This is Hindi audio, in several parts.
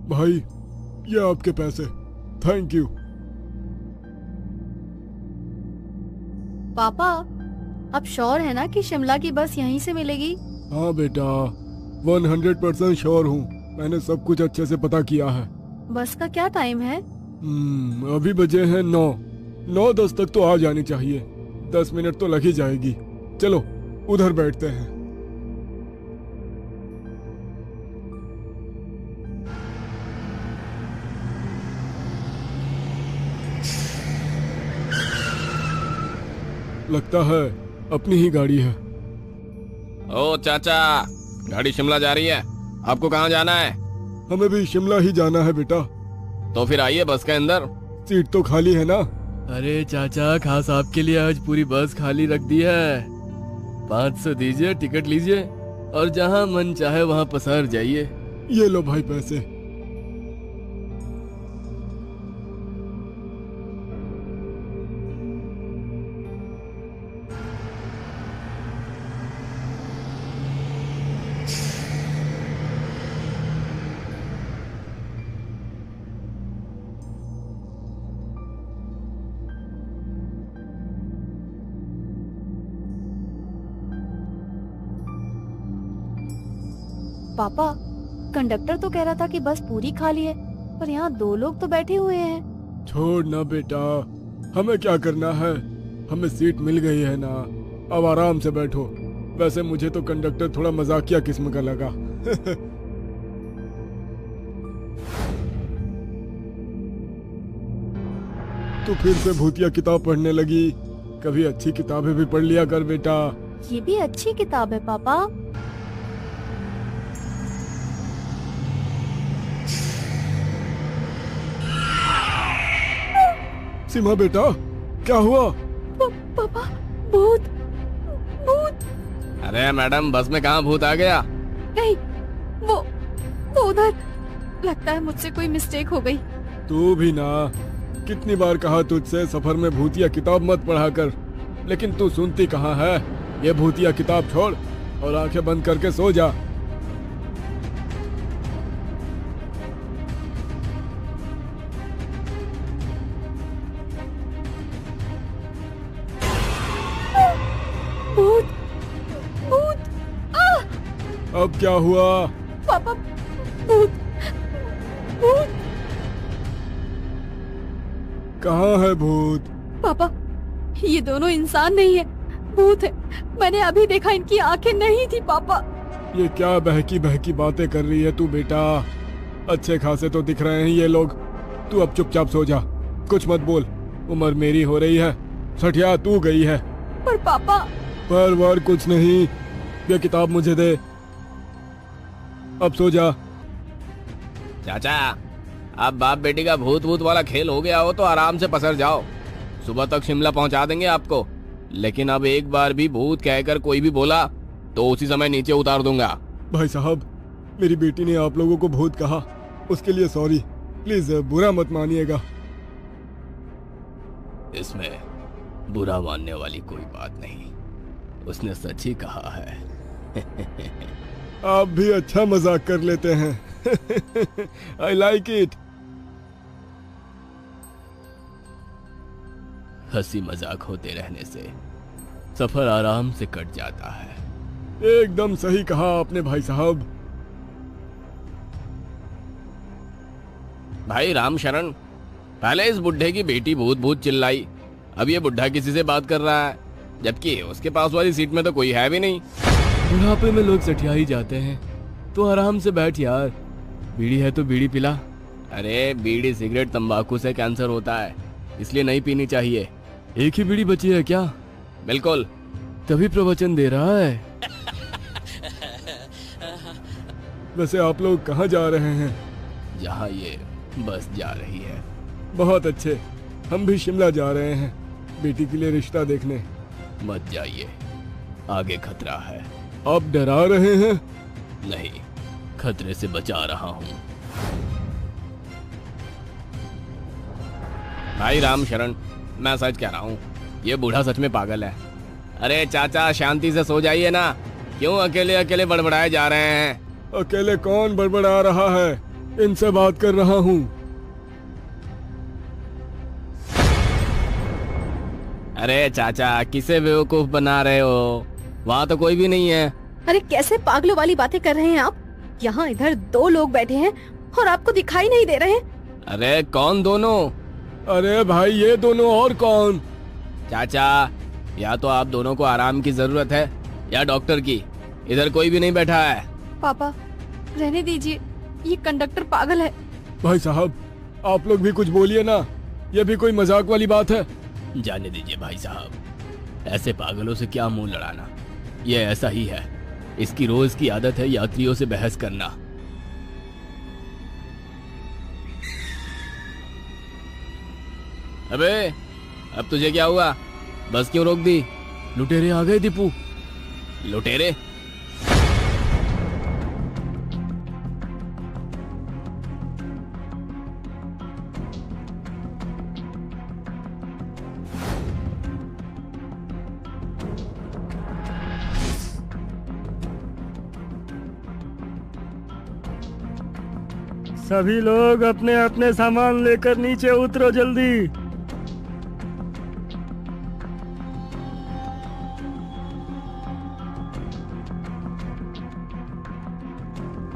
भाई, ये आपके पैसे। Thank you. पापा, आप श्योर है ना कि शिमला की बस यहीं से मिलेगी? हाँ बेटा, 100% श्योर हूँ। मैंने सब कुछ अच्छे से पता किया है। बस का क्या टाइम है? अभी बजे हैं 9:10 तक तो आ जानी चाहिए। 10 मिनट तो लग ही जाएगी। चलो उधर बैठते हैं। लगता है अपनी ही गाड़ी है। ओ चाचा, गाड़ी शिमला जा रही है। आपको कहाँ जाना है? हमें भी शिमला ही जाना है बेटा। तो फिर आइए बस के अंदर। सीट तो खाली है ना? अरे चाचा, खास आपके लिए आज पूरी बस खाली रख दी है। 500 दीजिए, टिकट लीजिए और जहाँ मन चाहे वहाँ पसार जाइए। ये लो भाई पैसे। पापा, कंडक्टर तो कह रहा था कि बस पूरी खाली है, पर यहाँ 2 लोग तो बैठे हुए हैं। छोड़ ना बेटा, हमें क्या करना है। हमें सीट मिल गई है ना, अब आराम से बैठो। वैसे मुझे तो कंडक्टर थोड़ा मजाकिया किस्म का लगा। तू फिर से भूतिया किताब पढ़ने लगी। कभी अच्छी किताबें भी पढ़ लिया कर बेटा। ये भी अच्छी किताब है पापा। सीमा बेटा, क्या हुआ? पापा, भूत भूत। अरे मैडम, बस में कहाँ भूत आ गया? नहीं, वो उधर। लगता है मुझसे कोई मिस्टेक हो गई। तू भी ना, कितनी बार कहा तुझसे सफर में भूतिया किताब मत पढ़ा कर, लेकिन तू सुनती कहाँ है। ये भूतिया किताब छोड़ और आंखें बंद करके सो जा। भूत भूत। अब क्या हुआ? पापा, भूत भूत। कहाँ है भूत? पापा, ये दोनों इंसान नहीं है, भूत है। मैंने अभी देखा, इनकी आंखें नहीं थी पापा। ये क्या बहकी बहकी बातें कर रही है तू बेटा? अच्छे खासे तो दिख रहे हैं ये लोग। तू अब चुपचाप सो जा, कुछ मत बोल। उम्र मेरी हो रही है, सठिया तू गई है। पर पापा। पर वार कुछ नहीं, ये किताब मुझे दे। अब सो जा। चाचा, अब बाप बेटी का भूत भूत वाला खेल हो गया हो तो आराम से पसर जाओ। सुबह तक शिमला पहुंचा देंगे आपको। लेकिन अब एक बार भी भूत कहकर कोई भी बोला तो उसी समय नीचे उतार दूंगा। भाई साहब, मेरी बेटी ने आप लोगों को भूत कहा, उसके लिए सॉरी। प्लीज बुरा मत मानिएगा। इसमें बुरा मानने वाली कोई बात नहीं, उसने सच ही कहा है। आप भी अच्छा मजाक कर लेते हैं। I like it. हंसी मजाक होते रहने से सफर आराम से कट जाता है। एकदम सही कहा आपने भाई साहब। भाई राम शरण, पहले इस बुढ़े की बेटी भूत भूत चिल्लाई, अब ये बुढ़ा किसी से बात कर रहा है, जबकि उसके पास वाली सीट में तो कोई है भी नहीं। बुढ़ापे में लोग सठिया ही जाते हैं, तो आराम से बैठ यार। बीड़ी है तो बीड़ी पिला। अरे बीड़ी सिगरेट तंबाकू से कैंसर होता है, इसलिए नहीं पीनी चाहिए। एक ही बीड़ी बची है क्या? बिल्कुल। तभी प्रवचन दे रहा है। वैसे आप लोग कहाँ जा रहे हैं? जहाँ ये बस जा रही है। बहुत अच्छे, हम भी शिमला जा रहे हैं बेटी के लिए रिश्ता देखने। मत जाइए, आगे खतरा है। आप डरा रहे हैं? नहीं, खतरे से बचा रहा हूँ। भाई राम शरण, मैं सच कह रहा हूँ, ये बूढ़ा सच में पागल है। अरे चाचा, शांति से सो जाइए ना, क्यों अकेले अकेले बड़बड़ाए जा रहे हैं? अकेले कौन बड़बड़ा रहा है? इनसे बात कर रहा हूँ। अरे चाचा, किसे बेवकूफ बना रहे हो? वहाँ तो कोई भी नहीं है। अरे कैसे पागलों वाली बातें कर रहे हैं आप? यहाँ इधर 2 लोग बैठे हैं और आपको दिखाई नहीं दे रहे हैं। अरे कौन दोनों? अरे भाई ये दोनों और कौन? चाचा, या तो आप दोनों को आराम की जरूरत है या डॉक्टर की। इधर कोई भी नहीं बैठा है। पापा रहने दीजिए, ये कंडक्टर पागल है। भाई साहब आप लोग भी कुछ बोलिए ना, ये भी कोई मजाक वाली बात है? जाने दीजिए भाई साहब, ऐसे पागलों से क्या मुंह लड़ाना। ये ऐसा ही है, इसकी रोज की आदत है यात्रियों से बहस करना। अबे अब तुझे क्या हुआ? बस क्यों रोक दी? लुटेरे आ गए दीपू। लुटेरे? सभी लोग अपने अपने सामान लेकर नीचे उतरो जल्दी।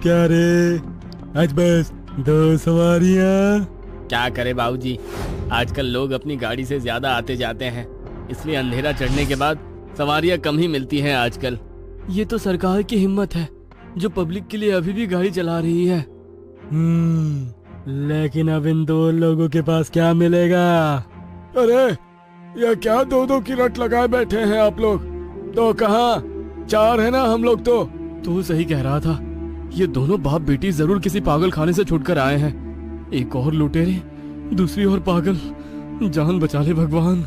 क्या रे, आज बस 2 सवारियां? क्या करे बाबूजी, आजकल लोग अपनी गाड़ी से ज्यादा आते जाते हैं, इसलिए अंधेरा चढ़ने के बाद सवारियां कम ही मिलती हैं आजकल। ये तो सरकार की हिम्मत है जो पब्लिक के लिए अभी भी गाड़ी चला रही है। लेकिन अब इन 2 लोगों के पास क्या मिलेगा? अरे ये क्या 2-2 की रट लगाए बैठे हैं आप लोग? तो कहाँ 4 है ना हम लोग तो। तू सही कह रहा था, ये दोनों बाप बेटी जरूर किसी पागल खाने से छुटकर आए हैं। एक और लुटेरे, दूसरी और पागल। जान बचा ले भगवान।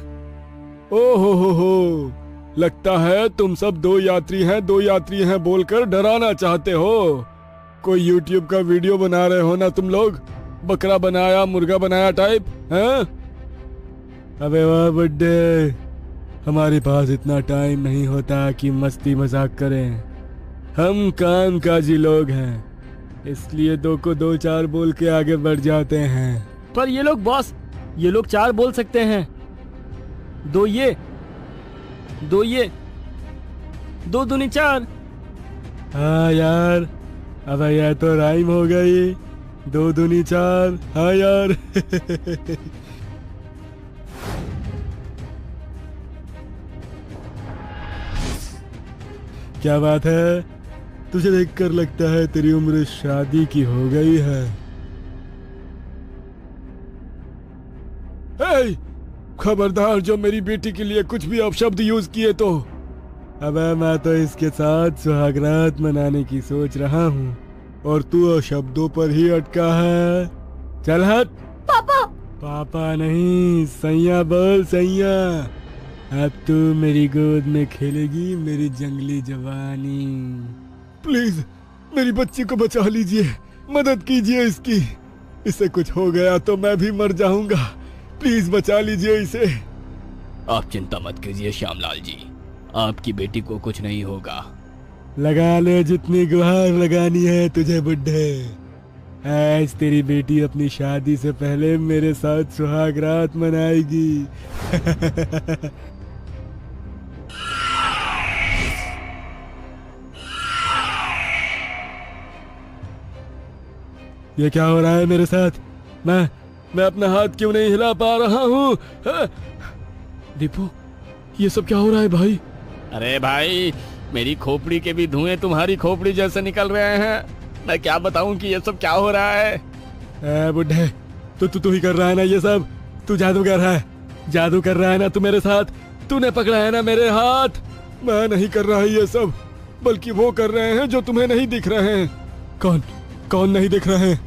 ओ हो, लगता है तुम सब 2 यात्री हैं बोलकर डराना चाहते हो। कोई YouTube का वीडियो बना रहे हो ना तुम लोग? बकरा बनाया मुर्गा बनाया टाइप हैं? अबे वाह बुड्ढे, हमारे पास इतना टाइम नहीं होता कि मस्ती मजाक करें। हम काम काजी लोग हैं, इसलिए 2 को 2 4 बोल के आगे बढ़ जाते हैं। पर ये लोग बॉस, ये लोग 4 बोल सकते हैं। 2 ये, 2 ये, 2 दूनी 4। हाँ यार, अब यह तो राइम हो गई। 2 दूनी 4। हाँ यार। क्या बात है, तुझे देखकर लगता है तेरी उम्र शादी की हो गई है। हे, खबरदार जो मेरी बेटी के लिए कुछ भी अपशब्द यूज किए तो। अबे मैं तो इसके साथ सुहागरात मनाने की सोच रहा हूँ और तू शब्दों पर ही अटका है। चल हट। पापा पापा नहीं, सैया बोल सैया। अब तू मेरी गोद में खेलेगी मेरी जंगली जवानी। प्लीज मेरी बच्ची को बचा लीजिए, मदद कीजिए इसकी। इसे कुछ हो गया तो मैं भी मर जाऊंगा। प्लीज बचा लीजिए इसे। आप चिंता मत कीजिए श्यामलाल जी, आपकी बेटी को कुछ नहीं होगा। लगा ले जितनी गुहार लगानी है तुझे बुड्ढे। आज तेरी बेटी अपनी शादी से पहले मेरे साथ सुहाग रात मनाएगी। ये क्या हो रहा है मेरे साथ? मैं अपना हाथ क्यों नहीं हिला पा रहा हूँ? दीपू, ये सब क्या हो रहा है भाई? अरे भाई, मेरी खोपड़ी के भी धुएं तुम्हारी खोपड़ी जैसे निकल रहे हैं। मैं क्या बताऊं कि ये सब क्या हो रहा है। बुड्ढे, तू ही कर रहा है ना ये सब? तू जादूगर है, जादू कर रहा है ना तू मेरे साथ? तूने पकड़ा है ना मेरे हाथ? मैं नहीं कर रहा ये सब, बल्कि वो कर रहे हैं जो तुम्हें नहीं दिख रहे हैं। कौन नहीं दिख रहे हैं?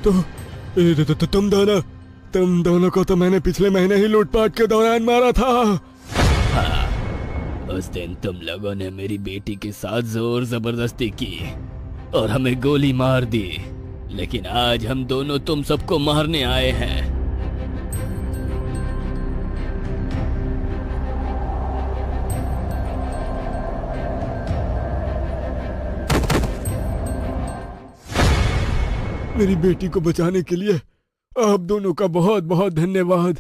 तो तुम दोनों को तो मैंने पिछले महीने ही लूटपाट के दौरान मारा था। हाँ, उस दिन तुम लोगों ने मेरी बेटी के साथ जोर जबरदस्ती की और हमें गोली मार दी, लेकिन आज हम दोनों तुम सबको मारने आए हैं। मेरी बेटी को बचाने के लिए आप दोनों का बहुत बहुत धन्यवाद।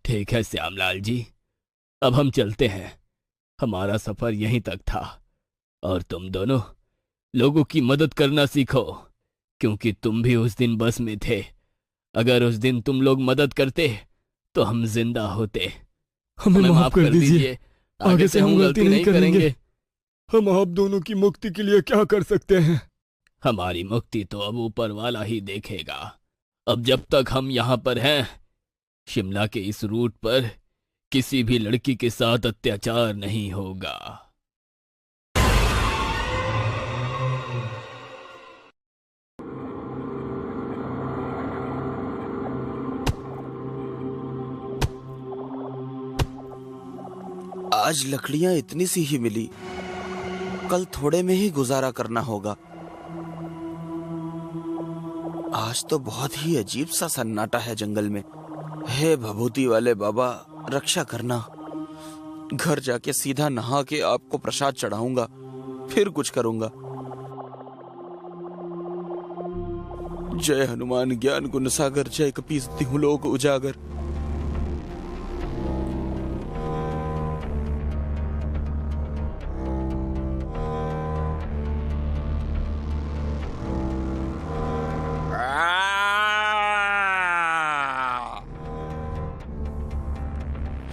ठीक है श्यामलाल जी, अब हम चलते हैं। हमारा सफर यहीं तक था और तुम दोनों लोगों की मदद करना सीखो, क्योंकि तुम भी उस दिन बस में थे। अगर उस दिन तुम लोग मदद करते तो हम जिंदा होते। हमें माफ कर दीजिए, आगे से हम गलती नहीं करेंगे। हम आप दोनों की मुक्ति के लिए क्या कर सकते हैं? हमारी मुक्ति तो अब ऊपर वाला ही देखेगा। अब जब तक हम यहाँ पर हैं, शिमला के इस रूट पर किसी भी लड़की के साथ अत्याचार नहीं होगा। आज लकड़ियां इतनी सी ही मिली, कल थोड़े में ही गुजारा करना होगा। आज तो बहुत ही अजीब सा सन्नाटा है जंगल में। हे भभूति वाले बाबा, रक्षा करना। घर जाके सीधा नहा के आपको प्रसाद चढ़ाऊंगा, फिर कुछ करूंगा। जय हनुमान ज्ञान गुण सागर, जय कपीस तिहु लोक उजागर।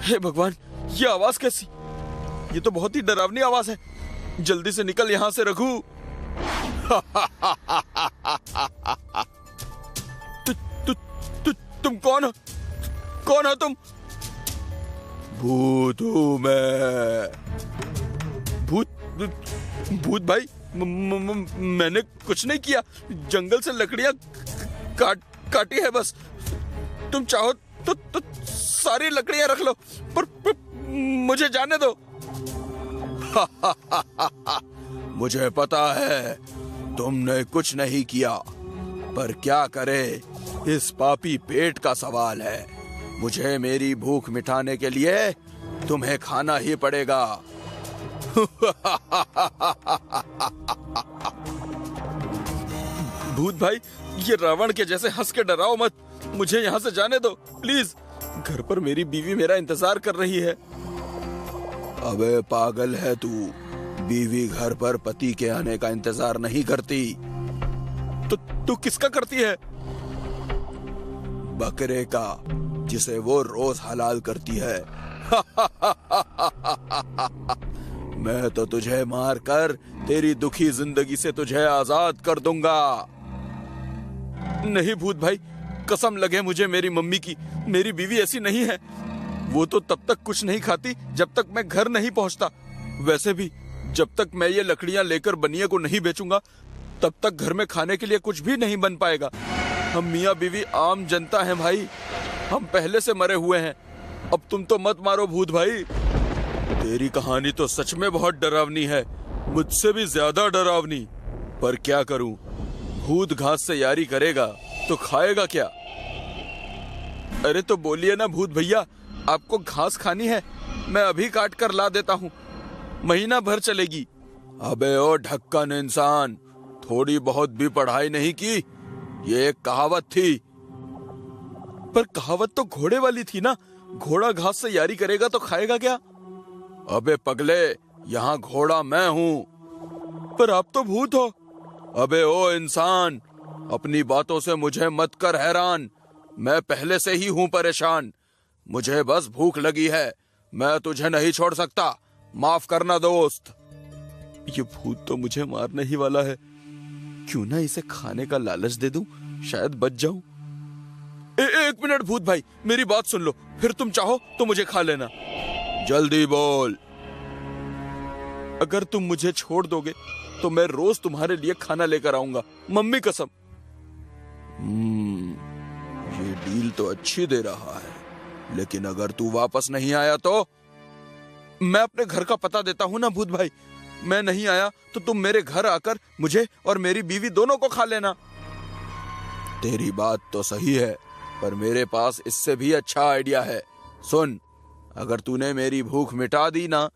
हे भगवान, ये आवाज कैसी? ये तो बहुत ही डरावनी आवाज है। जल्दी से निकल यहां से रघु। तुम कौन हो? कौन हो तुम? भूत हूं मैं। भूत भाई, मैंने कुछ नहीं किया। जंगल से लकड़ियां काटी है बस। तुम चाहो तो सारी लकड़ियां रख लो, पर मुझे जाने दो। मुझे पता है तुमने कुछ नहीं किया, पर क्या करे, इस पापी पेट का सवाल है। मुझे मेरी भूख मिटाने के लिए तुम्हें खाना ही पड़ेगा। भूत भाई, ये रावण के जैसे हंस के डराओ मत। मुझे यहाँ से जाने दो प्लीज। घर पर मेरी बीवी मेरा इंतजार कर रही है। अबे पागल है तू? बीवी घर पर पति के आने का इंतजार नहीं करती। तो तू किसका करती है? बकरे का, जिसे वो रोज हलाल करती है। मैं तो तुझे मारकर तेरी दुखी जिंदगी से तुझे आजाद कर दूंगा। नहीं भूत भाई, कसम लगे मुझे मेरी मम्मी की, मेरी बीवी ऐसी नहीं है। वो तो तब तक कुछ नहीं खाती जब तक मैं घर नहीं पहुंचता। वैसे भी जब तक मैं ये लकड़ियां लेकर बनिए को नहीं बेचूंगा, तब तक घर में खाने के लिए कुछ भी नहीं बन पाएगा। हम मियाँ बीवी आम जनता हैं भाई, हम पहले से मरे हुए हैं। अब तुम तो मत मारो भूत भाई। तेरी कहानी तो सच में बहुत डरावनी है, मुझसे भी ज्यादा डरावनी। पर क्या करूं, भूत घास से यारी करेगा तो खाएगा क्या? अरे तो बोलिए ना भूत भैया, आपको घास खानी है? मैं अभी काट कर ला देता हूँ, महीना भर चलेगी। अबे ओ ढक्कन इंसान, थोड़ी बहुत भी पढ़ाई नहीं की? ये एक कहावत थी। पर कहावत तो घोड़े वाली थी ना, घोड़ा घास से यारी करेगा तो खाएगा क्या? अबे पगले, यहाँ घोड़ा मैं हूँ, पर आप तो भूत हो। अबे ओ इंसान, अपनी बातों से मुझे मत कर हैरान। मैं पहले से ही हूँ परेशान। मुझे बस भूख लगी है, मैं तुझे नहीं छोड़ सकता। माफ करना दोस्त। ये भूत तो मुझे मारने ही वाला है। क्यों ना इसे खाने का लालच दे दूं, शायद बच जाऊं। एक मिनट भूत भाई, मेरी बात सुन लो, फिर तुम चाहो तो मुझे खा लेना। जल्दी बोल। अगर तुम मुझे छोड़ दोगे तो मैं रोज तुम्हारे लिए खाना लेकर आऊंगा, मम्मी कसम। ये डील तो अच्छी दे रहा है, लेकिन अगर तू वापस नहीं आया तो? मैं अपने घर का पता देता हूं ना भूत भाई। मैं नहीं आया तो तुम मेरे घर आकर मुझे और मेरी बीवी दोनों को खा लेना। तेरी बात तो सही है, पर मेरे पास इससे भी अच्छा आइडिया है। सुन, अगर तूने मेरी भूख मिटा दी ना,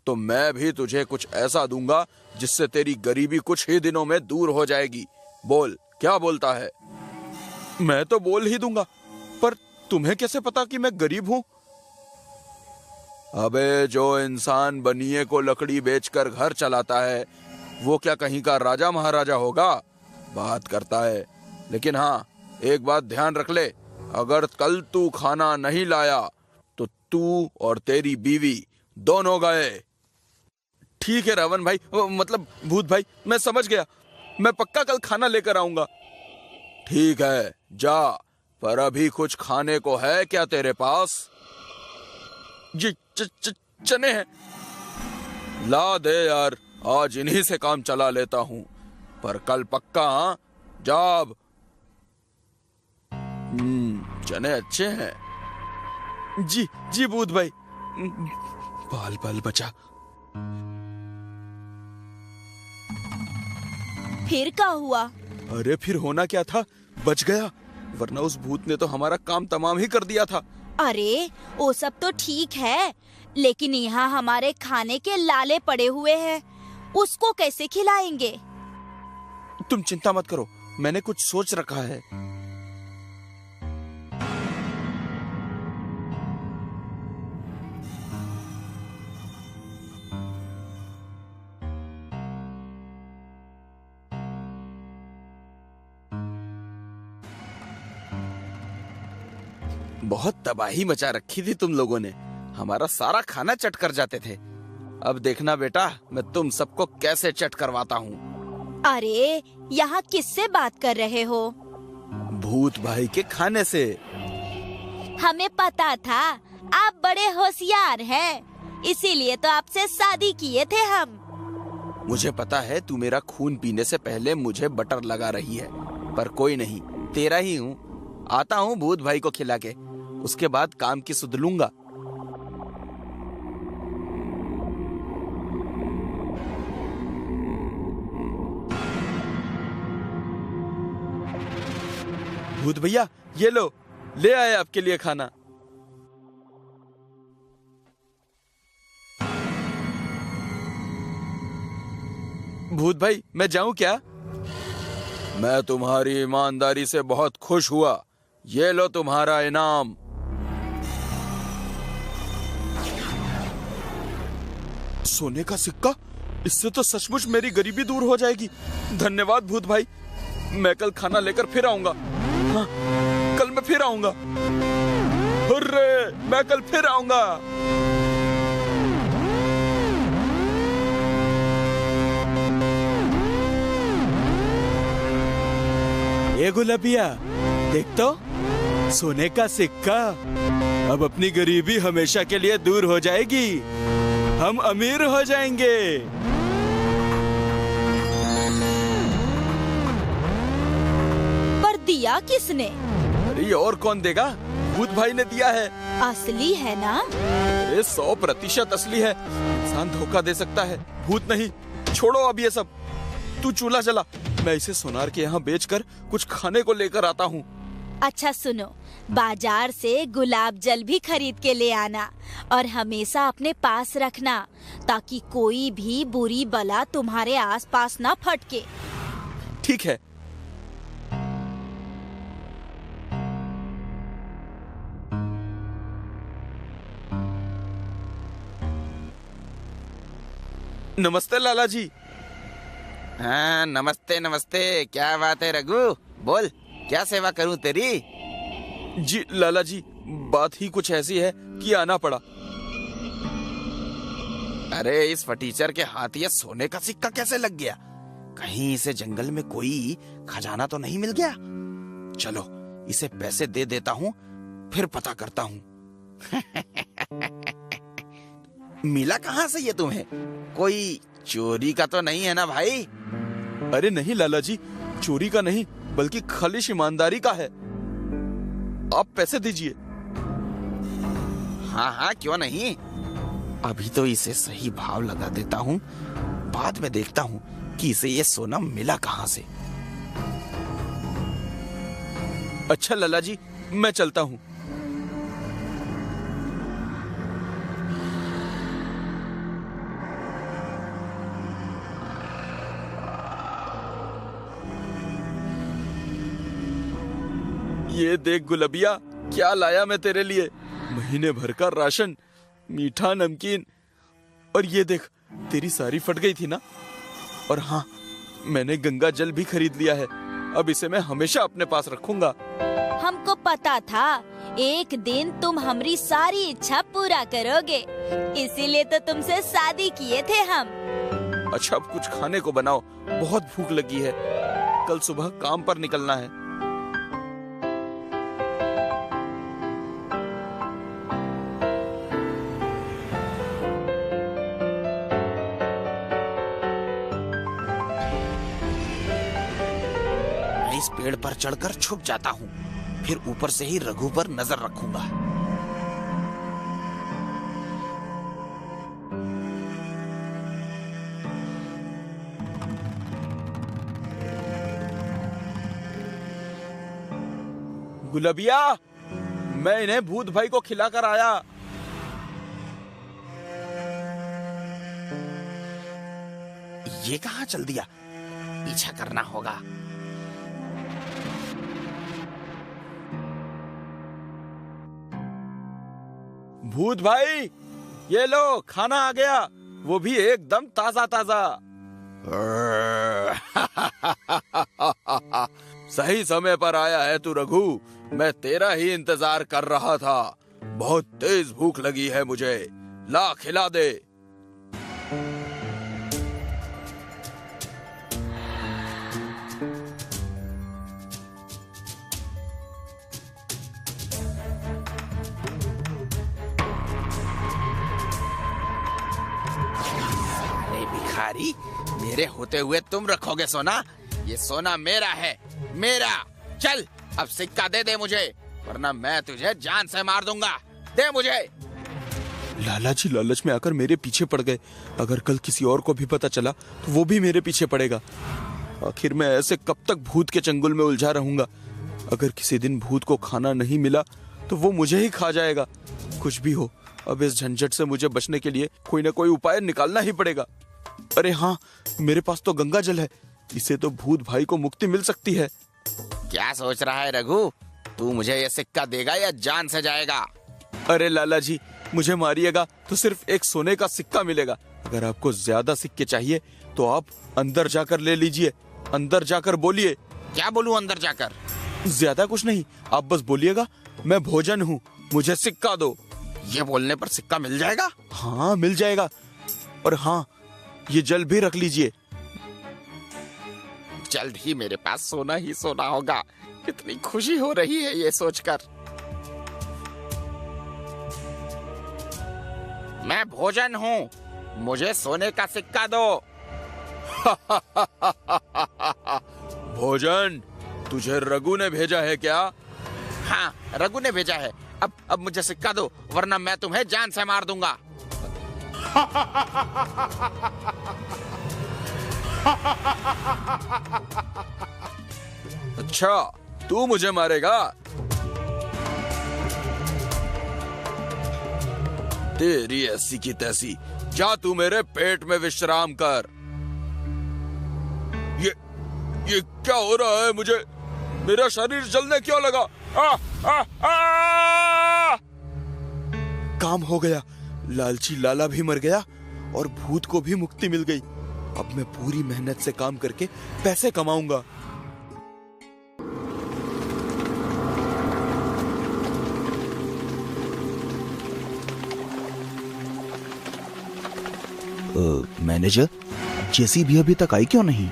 तो मैं भी तुझे कुछ ऐसा दूंगा जिससे तेरी गरीबी कुछ ही दिनों में दूर हो जाएगी। बोल, क्या बोलता है? मैं तो बोल ही दूंगा, पर तुम्हें कैसे पता कि मैं गरीब हूं? अबे, जो इंसान बनिए को लकड़ी बेचकर घर चलाता है, वो क्या कहीं का राजा महाराजा होगा? बात करता है। लेकिन हाँ, एक बात ध्यान रख ले, अगर कल तू खाना नहीं लाया तो तू और तेरी बीवी दोनों गए। ठीक है रावण भाई, मतलब भूत भाई, मैं समझ गया। मैं पक्का कल खाना लेकर आऊंगा। ठीक है, जा। पर अभी कुछ खाने को है क्या तेरे पास? जी चने हैं। ला दे यार, आज इन्हीं से काम चला लेता हूं, पर कल पक्का। हाँ, जाब। चने अच्छे हैं। जी जी भूत भाई। बाल बाल बचा। फिर क्या हुआ? अरे फिर होना क्या था, बच गया, वरना उस भूत ने तो हमारा काम तमाम ही कर दिया था। अरे वो सब तो ठीक है, लेकिन यहाँ हमारे खाने के लाले पड़े हुए हैं, उसको कैसे खिलाएंगे? तुम चिंता मत करो, मैंने कुछ सोच रखा है। बहुत तबाही मचा रखी थी तुम लोगों ने, हमारा सारा खाना चट कर जाते थे। अब देखना बेटा, मैं तुम सबको कैसे चट करवाता हूँ। अरे यहाँ किससे बात कर रहे हो? भूत भाई के खाने से। हमें पता था आप बड़े होशियार हैं, इसीलिए तो आपसे शादी किए थे हम। मुझे पता है तू मेरा खून पीने से पहले मुझे बटर लगा रही है, पर कोई नहीं, तेरा ही हूँ। आता हूँ भूत भाई को खिला के, उसके बाद काम की सुध लूंगा। भूत भैया, ये लो, ले आए आपके लिए खाना। भूत भाई, मैं जाऊं क्या? मैं तुम्हारी ईमानदारी से बहुत खुश हुआ, ये लो तुम्हारा इनाम। सोने का सिक्का? इससे तो सचमुच मेरी गरीबी दूर हो जाएगी। धन्यवाद भूत भाई, मैं कल खाना लेकर फिर आऊंगा। हाँ, कल मैं फिर आऊंगा। हुर्रे, मैं कल फिर आऊंगा। ए गुलाबिया, देख तो, सोने का सिक्का। अब अपनी गरीबी हमेशा के लिए दूर हो जाएगी, हम अमीर हो जाएंगे। पर दिया किसने? अरे और कौन देगा? भूत भाई ने दिया है। असली है ना? अरे 100% असली है, इंसान धोखा दे सकता है, भूत नहीं। छोड़ो अब ये सब, तू चूल्हा जला, मैं इसे सोनार के यहाँ बेचकर कुछ खाने को लेकर आता हूँ। अच्छा सुनो, बाजार से गुलाब जल भी खरीद के ले आना और हमेशा अपने पास रखना, ताकि कोई भी बुरी बला तुम्हारे आसपास ना फटके। ठीक है। नमस्ते लाला जी। हाँ, नमस्ते नमस्ते। क्या बात है रघु, बोल, क्या सेवा करूं तेरी? जी लाला जी, बात ही कुछ ऐसी है कि आना पड़ा। अरे इस फटीचर के हाथ ये सोने का सिक्का कैसे लग गया? कहीं इसे जंगल में कोई खजाना तो नहीं मिल गया? चलो इसे पैसे दे देता हूँ, फिर पता करता हूँ। मिला कहाँ से ये तुम्हें? कोई चोरी का तो नहीं है ना भाई? अरे नहीं लाला जी, चोरी का नहीं, बल्कि खालिश ईमानदारी का है। आप पैसे दीजिए। हाँ हाँ, क्यों नहीं। अभी तो इसे सही भाव लगा देता हूँ, बाद में देखता हूँ कि इसे ये सोना मिला कहाँ से। अच्छा लाला जी, मैं चलता हूँ। ये देख गुलबिया, क्या लाया मैं तेरे लिए। महीने भर का राशन, मीठा नमकीन। और ये देख, तेरी साड़ी फट गई थी ना। और हाँ, मैंने गंगा जल भी खरीद लिया है। अब इसे मैं हमेशा अपने पास रखूंगा। हमको पता था एक दिन तुम हमारी सारी इच्छा पूरा करोगे, इसीलिए तो तुमसे शादी किए थे हम। अच्छा, अब कुछ खाने को बनाओ, बहुत भूख लगी है। कल सुबह काम पर निकलना है। मैं इस पेड़ पर चढ़कर छुप जाता हूँ, फिर ऊपर से ही रघु पर नजर रखूंगा। गुलबिया, मैं इन्हें भूत भाई को खिलाकर आया। ये कहाँ चल दिया? पीछा करना होगा। भूत भाई, ये लो, खाना आ गया, वो भी एकदम ताजा ताजा। सही समय पर आया है तू रघु, मैं तेरा ही इंतजार कर रहा था। बहुत तेज भूख लगी है मुझे, ला खिला दे। अरे भिखारी, मेरे होते हुए तुम रखोगे सोना? ये सोना मेरा है, मेरा। चल, अब सिक्का दे दे मुझे, वरना मैं तुझे जान से मार दूंगा। दे मुझे। लाला जी लालच में आकर मेरे पीछे पड़ गए। अगर कल किसी और को भी पता चला तो वो भी मेरे पीछे पड़ेगा। आखिर मैं ऐसे कब तक भूत के चंगुल में उलझा रहूंगा? अगर किसी दिन भूत को खाना नहीं मिला तो वो मुझे ही खा जाएगा। कुछ भी हो, अब इस झंझट से मुझे बचने के लिए कोई ना कोई उपाय निकालना ही पड़ेगा। अरे हाँ, मेरे पास तो गंगा जल है, इसे तो भूत भाई को मुक्ति मिल सकती है। क्या सोच रहा है रघु? तू मुझे ये सिक्का देगा या जान से जाएगा? अरे लाला जी, मुझे मारिएगा तो सिर्फ एक सोने का सिक्का मिलेगा। अगर आपको ज्यादा सिक्के चाहिए तो आप अंदर जाकर ले लीजिए। अंदर जाकर बोलिए। क्या बोलूं अंदर जाकर? ज्यादा कुछ नहीं, आप बस बोलिएगा, मैं भोजन हूँ, मुझे सिक्का दो। ये बोलने पर सिक्का मिल जाएगा? हाँ, मिल जाएगा। और हाँ, ये जल भी रख लीजिए। जल्द ही मेरे पास सोना ही सोना होगा। कितनी खुशी हो रही है ये सोचकर। मैं भोजन हूँ, मुझे सोने का सिक्का दो। भोजन? तुझे रघु ने भेजा है क्या? हाँ, रघु ने भेजा है। अब मुझे सिक्का दो, वरना मैं तुम्हें जान से मार दूंगा। अच्छा, तू मुझे मारेगा? तेरी ऐसी की तैसी, जा तू मेरे पेट में विश्राम कर। ये क्या हो रहा है मुझे? मेरा शरीर जलने क्यों लगा? काम हो गया, लालची लाला भी मर गया और भूत को भी मुक्ति मिल गई। अब मैं पूरी मेहनत से काम करके पैसे कमाऊंगा। मैनेजर, जेसी भी अभी तक आई क्यों नहीं?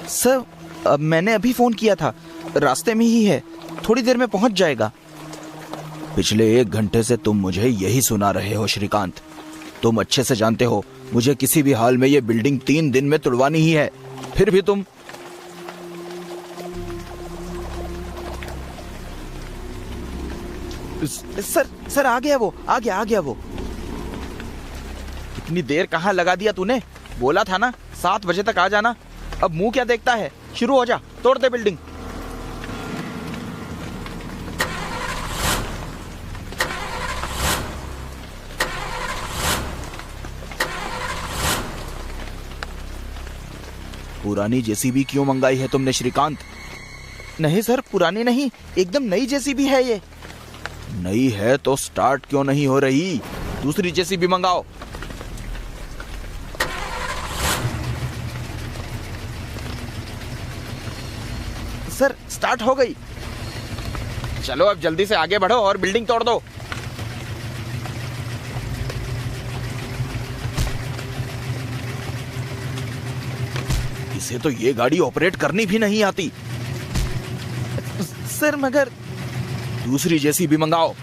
सर, मैंने अभी फोन किया था, रास्ते में ही है, थोड़ी देर में पहुंच जाएगा। पिछले 1 घंटे से तुम मुझे यही सुना रहे हो श्रीकांत। तुम अच्छे से जानते हो मुझे किसी भी हाल में ये बिल्डिंग 3 दिन में तुड़वानी ही है, फिर भी तुम। सर आ गया वो। इतनी देर कहाँ लगा दिया तूने? बोला था ना 7 बजे तक आ जाना। अब मुंह क्या देखता है, शुरू हो जा, तोड़ दे बिल्डिंग। पुरानी जेसीबी क्यों मंगाई है तुमने श्रीकांत? नहीं सर, पुरानी नहीं, एकदम नई जेसीबी है ये। नई है तो स्टार्ट क्यों नहीं हो रही? दूसरी जेसीबी मंगाओ। सर स्टार्ट हो गई। चलो अब जल्दी से आगे बढ़ो और बिल्डिंग तोड़ दो। इसे तो ये गाड़ी ऑपरेट करनी भी नहीं आती। सर मगर दूसरी जेसीबी मंगाओ।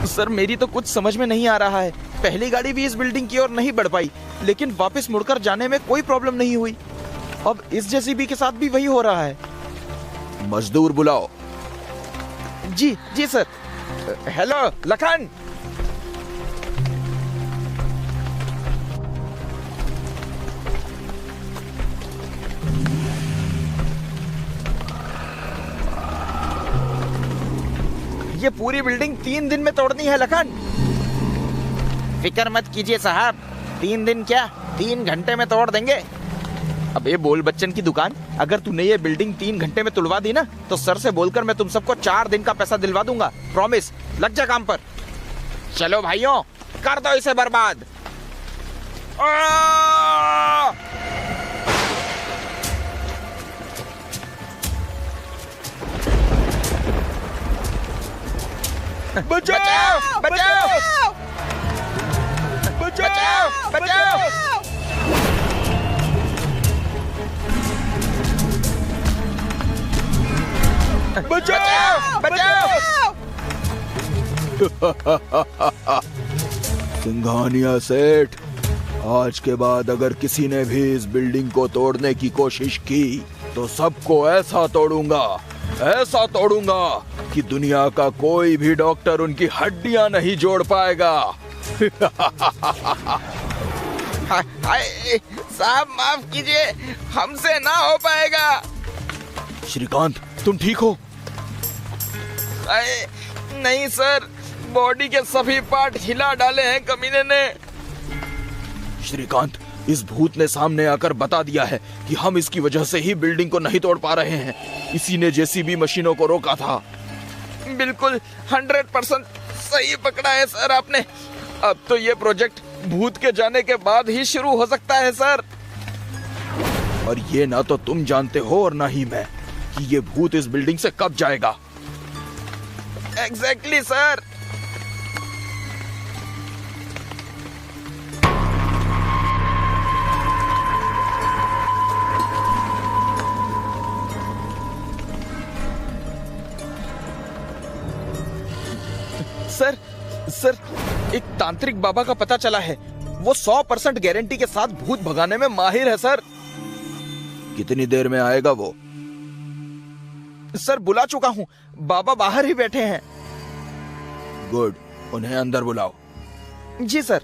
सर मेरी तो कुछ समझ में नहीं आ रहा है। पहली गाड़ी भी इस बिल्डिंग की ओर नहीं बढ़ पाई, लेकिन वापस मुड़कर जाने में कोई प्रॉब्लम नहीं हुई। अब इस जेसीबी के साथ भी वही हो रहा है। मजदूर बुलाओ। जी जी सर। हेलो लखन। ये पूरी बिल्डिंग 3 दिन में तोड़नी है लखन। फिक्र मत कीजिए साहब, 3 दिन क्या 3 घंटे में तोड़ देंगे। अब ये बोल बच्चन की दुकान, अगर तूने ये बिल्डिंग 3 घंटे में तुड़वा दी ना, तो सर से बोलकर मैं तुम सबको 4 दिन का पैसा दिलवा दूंगा। प्रॉमिस, लग जा काम पर। चलो भाइयों, कर दो इसे बर्बाद। बचाओ बचाओ बचाओ बचाओ। बचाओ बचाओ। सिंघानिया सेठ, आज के बाद अगर किसी ने भी इस बिल्डिंग को तोड़ने की कोशिश की तो सबको ऐसा तोड़ूंगा कि दुनिया का कोई भी डॉक्टर उनकी हड्डियां नहीं जोड़ पाएगा। साहब माफ कीजिए, हमसे ना हो पाएगा। श्रीकांत, तुम ठीक हो? नहीं सर, बॉडी के सभी पार्ट हिला डाले हैं कमीने ने। श्रीकांत, इस भूत ने सामने आकर बता दिया है कि हम इसकी वजह से ही बिल्डिंग को नहीं तोड़ पा रहे हैं। इसी ने जेसीबी मशीनों को रोका था। बिल्कुल 100% सही पकड़ा है सर आपने। अब तो ये प्रोजेक्ट भूत के जाने के बाद ही शुरू हो सकता है सर। और ये ना तो तुम जानते हो और ना ही मैं कि ये भूत इस बिल्डिंग से कब जाएगा। Exactly sir. सर सर, एक तांत्रिक बाबा का पता चला है। वो 100% गारंटी के साथ भूत भगाने में माहिर है सर। कितनी देर में आएगा वो? सर बुला चुका हूँ, बाबा बाहर ही बैठे हैं। गुड, उन्हें अंदर बुलाओ। जी सर।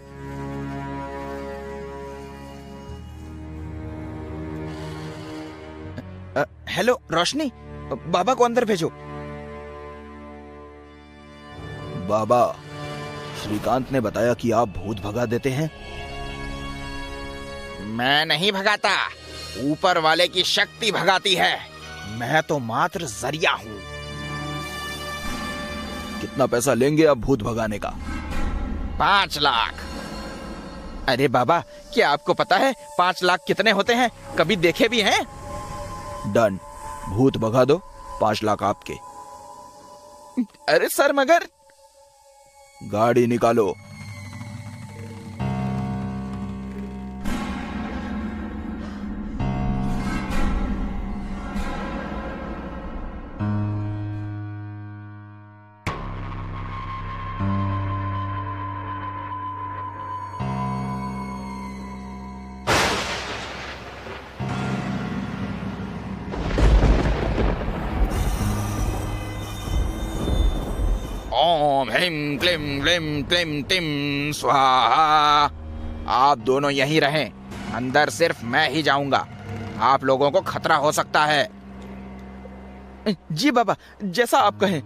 हेलो रोशनी, बाबा को अंदर भेजो। बाबा, श्रीकांत ने बताया कि आप भूत भगा देते हैं। मैं नहीं भगाता, ऊपर वाले की शक्ति भगाती है। मैं तो मात्र जरिया हूं। कितना पैसा लेंगे आप भूत भगाने का? 5 लाख। अरे बाबा, क्या आपको पता है 5 लाख कितने होते हैं? कभी देखे भी हैं? डन, भूत भगा दो, 5 लाख आपके। अरे सर मगर। गाड़ी निकालो। ओम ह्रीम क्लीम ग्लीम क्लीम टिम स्वाहा। आप दोनों यहीं रहें, अंदर सिर्फ मैं ही जाऊंगा। आप लोगों को खतरा हो सकता है। जी बाबा, जैसा आप कहें।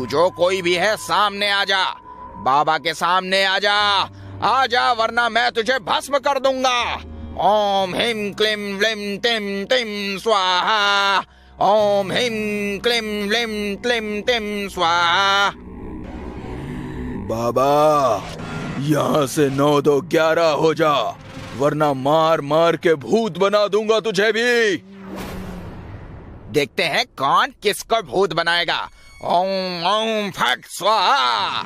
जो कोई भी है सामने आ जा, बाबा के सामने आ जा, वरना मैं तुझे भस्म कर दूंगा। ओम हिम क्लीम व्लीम टिम टिम स्वाहा, ओम हिम क्लीम व्लीम टिम टिम स्वाहा। बाबा, यहाँ से 9 2 11 हो जा, वरना मार मार के भूत बना दूंगा तुझे भी। देखते हैं कौन किसको भूत बनाएगा। ओम ओम फट स्वाहा।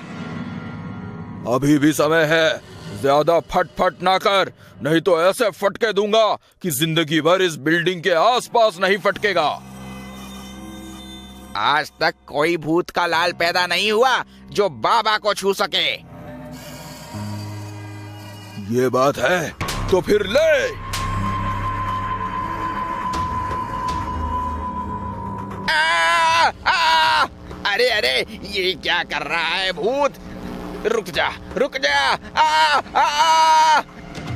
अभी भी समय है, ज्यादा फट फट ना कर, नहीं तो ऐसे फटके दूंगा कि जिंदगी भर इस बिल्डिंग के आसपास नहीं फटकेगा। आज तक कोई भूत का लाल पैदा नहीं हुआ जो बाबा को छू सके। ये बात है तो फिर ले। अरे अरे, ये क्या कर रहा है भूत? रुक जा, रुक जा।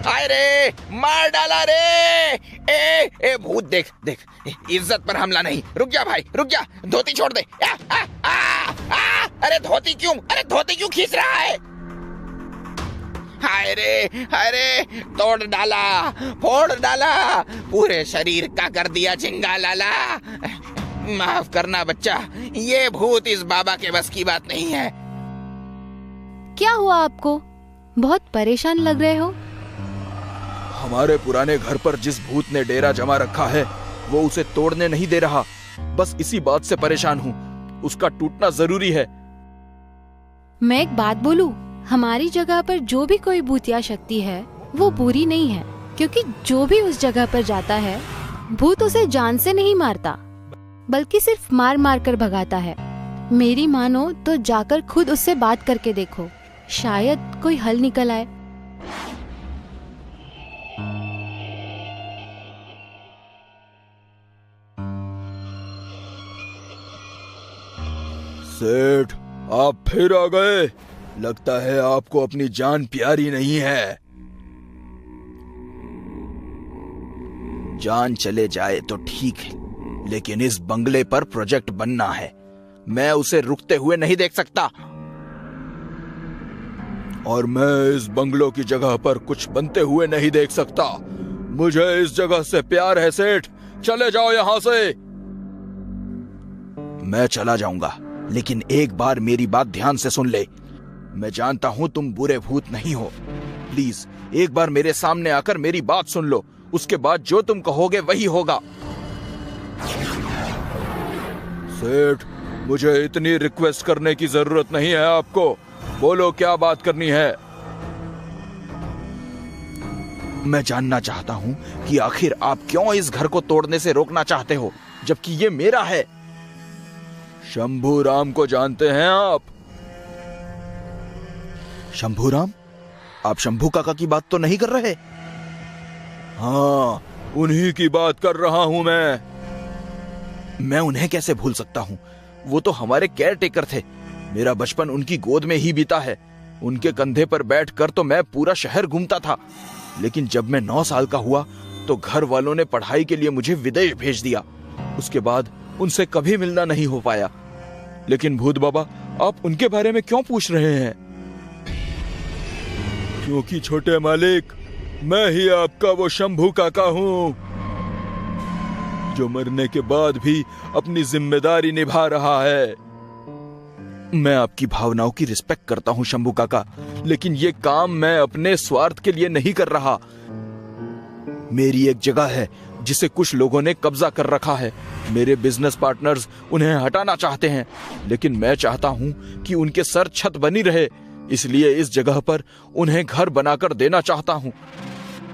आए रे, मार डाला रे। ए भूत, देख देख, इज्जत पर हमला नहीं। रुक जा भाई, रुक जा, धोती छोड़ दे। अरे धोती क्यों खींच रहा है? हाय रे, तोड़ डाला, फोड़ डाला, पूरे शरीर का कर दिया चिंगा लाला। माफ करना बच्चा, ये भूत इस बाबा के बस की बात नहीं है। क्या हुआ आपको? बहुत परेशान लग रहे हो। हमारे पुराने घर पर जिस भूत ने डेरा जमा रखा है, वो उसे तोड़ने नहीं दे रहा। बस इसी बात से परेशान हूँ। उसका टूटना जरूरी है। मैं एक बात बोलूं, हमारी जगह पर जो भी कोई भूत या शक्ति है वो बुरी नहीं है, क्योंकि जो भी उस जगह पर जाता है भूत उसे जान से नहीं मारता, बल्कि सिर्फ मार मार कर भगाता है। मेरी मानो तो जाकर खुद उससे बात करके देखो, शायद कोई हल निकल आए। सेठ, आप फिर आ गए। लगता है आपको अपनी जान प्यारी नहीं है। जान चले जाए तो ठीक है, लेकिन इस बंगले पर प्रोजेक्ट बनना है। मैं उसे रुकते हुए नहीं देख सकता। और मैं इस बंगलों की जगह पर कुछ बनते हुए नहीं देख सकता। मुझे इस जगह से प्यार है सेठ, चले जाओ यहाँ से। मैं चला जाऊंगा, लेकिन एक बार मेरी बात ध्यान से सुन ले। मैं जानता हूं तुम बुरे भूत नहीं हो। प्लीज एक बार मेरे सामने आकर मेरी बात सुन लो, उसके बाद जो तुम कहोगे वही होगा। सेठ, मुझे इतनी रिक्वेस्ट करने की जरूरत नहीं है आपको। बोलो क्या बात करनी है। मैं जानना चाहता हूं कि आखिर आप क्यों इस घर को तोड़ने से रोकना चाहते हो, जबकि ये मेरा है। शंभू राम को जानते हैं आप? शंभू राम? आप शंभू काका की बात तो नहीं कर रहे? हाँ, उन्हीं की बात कर रहा हूं मैं उन्हें कैसे भूल सकता हूं? वो तो हमारे केयर टेकर थे। मेरा बचपन उनकी गोद में ही बीता है। उनके कंधे पर बैठकर तो मैं पूरा शहर घूमता था। लेकिन जब मैं 9 साल का हुआ तो घर वालों ने पढ़ाई के लिए मुझे विदेश भेज दिया। उसके बाद उनसे कभी मिलना नहीं हो पाया। लेकिन भूत बाबा, आप उनके बारे में क्यों पूछ रहे हैं? क्योंकि छोटे मालिक, मैं ही आपका वो शंभू काका हूं, जो मरने के बाद भी अपनी जिम्मेदारी निभा रहा है। मैं आपकी भावनाओं की रिस्पेक्ट करता हूं शंभू काका, लेकिन ये काम मैं अपने स्वार्थ के लिए नहीं कर रहा। मेरी एक जगह है जिसे कुछ लोगों ने कब्जा कर रखा है। मेरे बिजनेस पार्टनर्स उन्हें हटाना चाहते हैं, लेकिन मैं चाहता हूं कि उनके सर छत बनी रहे। इसलिए इस जगह पर उन्हें घर बनाकर देना चाहता हूं।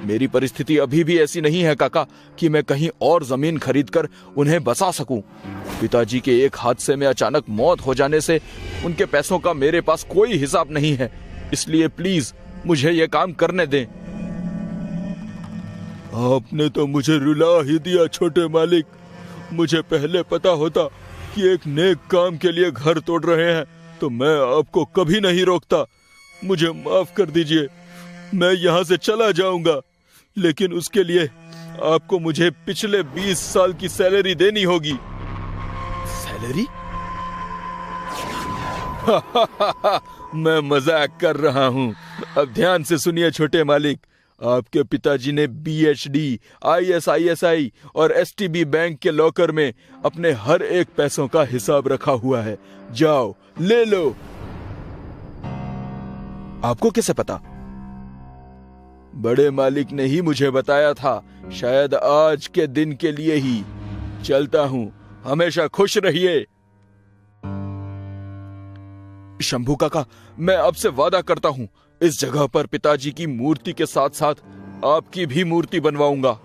मेरी परिस्थिति अभी भी ऐसी नहीं है काका कि मैं कहीं और जमीन खरीदकर उन्हें बसा सकूं। पिताजी के एक हादसे में अचानक मौत हो जाने से उनके पैसों का मेरे पास कोई हिसाब नहीं है। इसलिए प्लीज मुझे यह काम करने दें। आपने तो मुझे रुला ही दिया छोटे मालिक। मुझे पहले पता होता कि एक नेक काम के लिए घर तोड़ रहे हैं तो मैं आपको कभी नहीं रोकता। मुझे माफ कर दीजिए, मैं यहाँ से चला जाऊंगा, लेकिन उसके लिए आपको मुझे पिछले 20 साल की सैलरी देनी होगी। सैलरी? मैं मजाक कर रहा हूँ। अब ध्यान से सुनिए छोटे मालिक, आपके पिताजी ने BHD, ISISI और STB बैंक के लॉकर में अपने हर एक पैसों का हिसाब रखा हुआ है। जाओ ले लो। आपको कैसे पता? बड़े मालिक ने ही मुझे बताया था, शायद आज के दिन के लिए ही। चलता हूँ, हमेशा खुश रहिए। शंभू काका, मैं आपसे वादा करता हूँ, इस जगह पर पिताजी की मूर्ति के साथ साथ आपकी भी मूर्ति बनवाऊंगा।